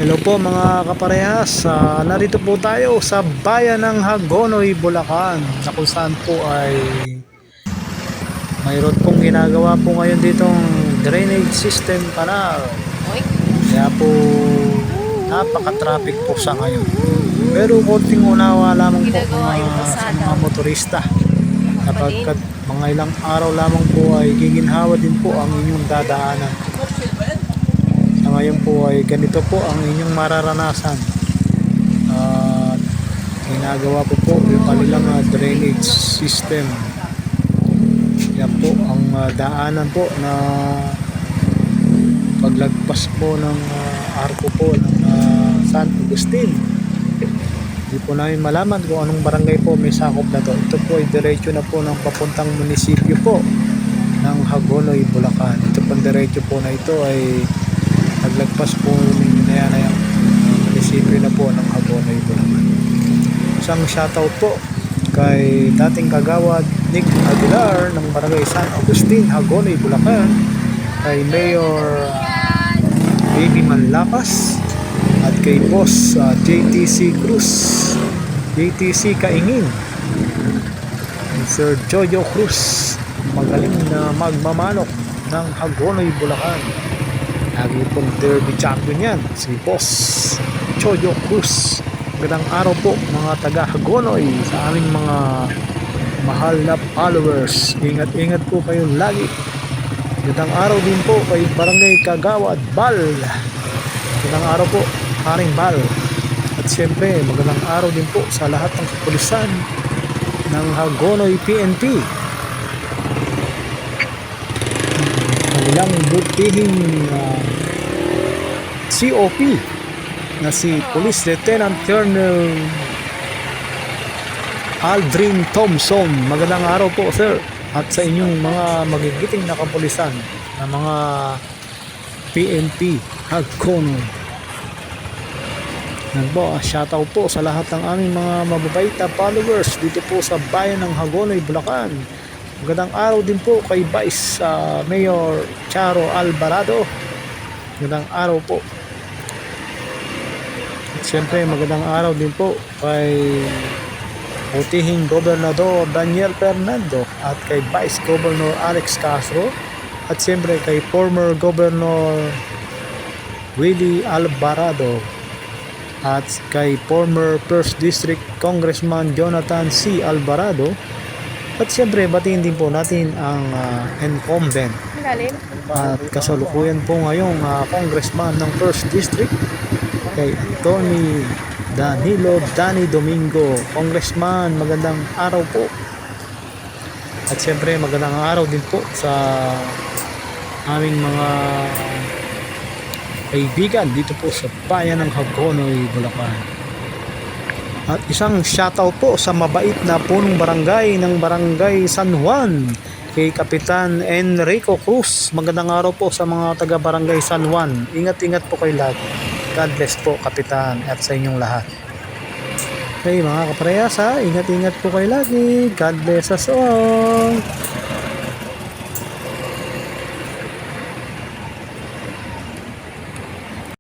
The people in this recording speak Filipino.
Hello po mga kaparehas, narito po tayo sa bayan ng Hagonoy, Bulacan na kung saan po ay mayroon pong ginagawa po ngayon ditong drainage system canal. Kaya po napaka-traffic po sa ngayon. Pero konting unawa lamang po sa mga motorista. Kapag mga ilang araw lamang po ay giginhawa din po ang inyong dadaanan. Ngayon po ay ganito po ang inyong mararanasan at ginagawa po yung kanilang drainage system. Yan po ang daanan po na paglagpas po ng arko po ng San Agustin. Hindi po namin malaman kung anong barangay po may sakop na to. Ito po ay diretso na po ng papuntang munisipyo po ng Hagonoy, Bulacan. Ito pang diretso po na ito ay naglagpas po ng yung munisipyo na po ng Hagonoy, Bulacan. Isang shoutout po kay dating kagawad Nick Aguilar ng barangay San Agustin, Hagonoy, Bulacan, kay Mayor Baby Manlapas at kay Boss JTC Cruz, JTC Kaingin, Sir Jojo Cruz, magaling na magmamanok ng Hagonoy, Bulacan. Lagi pong derby champion yan, si Boss Jojo Cruz. Magandang araw po mga taga Hagonoy, sa aming mga mahal na followers. Ingat-ingat po kayo lagi. Magandang araw din po kay Barangay Kagawad Bal. Magandang araw po Haring Bal. At siyempre magandang araw din po sa lahat ng kapulisan ng Hagonoy PNP. Kanilang butihing COP na si Police Lieutenant Colonel Aldrin Thompson. Magandang araw po sir, at sa inyong mga magigiting na kapulisan na mga PNP Hagonoy. Shoutout po sa lahat ng aming mga mababait na followers dito po sa bayan ng Hagonoy, Bulacan. Magandang araw din po kay Vice Mayor Charo Alvarado. Magandang araw po. At siyempre magandang araw din po kay butihing Gobernador Daniel Fernando at kay Vice Governor Alex Castro at siyempre kay former Governor Willie Alvarado at kay former 1st District Congressman Jonathan C. Alvarado. At siyempre batiin din po natin ang incumbent at kasalukuyan po ngayong congressman ng 1st District, kay Tony Danilo Danny Domingo. Congressman, magandang araw po. At siyempre magandang araw din po sa aming mga kaibigan dito po sa bayan ng Hagonoy, Bulacan. At isang shoutout po sa mabait na punong barangay ng Barangay San Juan, kay Kapitan Enrico Cruz. Magandang araw po sa mga taga Barangay San Juan. Ingat-ingat po kayo lagi. God bless po Kapitan at sa inyong lahat. Okay mga kaparehas, ingat-ingat po kayo lagi. God bless us all.